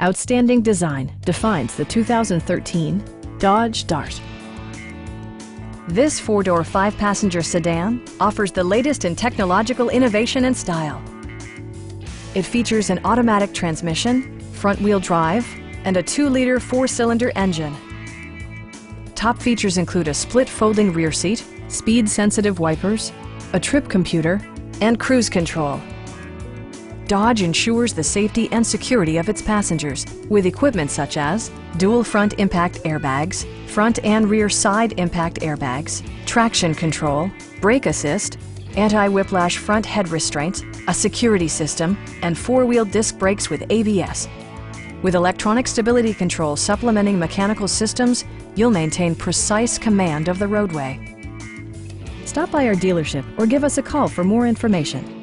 Outstanding design defines the 2013 Dodge Dart. This four-door, five-passenger sedan offers the latest in technological innovation and style. It features an automatic transmission, front-wheel drive, and a 2-liter four-cylinder engine. Top features include a split folding rear seat, speed-sensitive wipers, a trip computer, and cruise control. Dodge ensures the safety and security of its passengers with equipment such as dual front impact airbags, front and rear side impact airbags, traction control, brake assist, anti-whiplash front head restraints, a security system, and four-wheel disc brakes with ABS. With electronic stability control supplementing mechanical systems, you'll maintain precise command of the roadway. Stop by our dealership or give us a call for more information.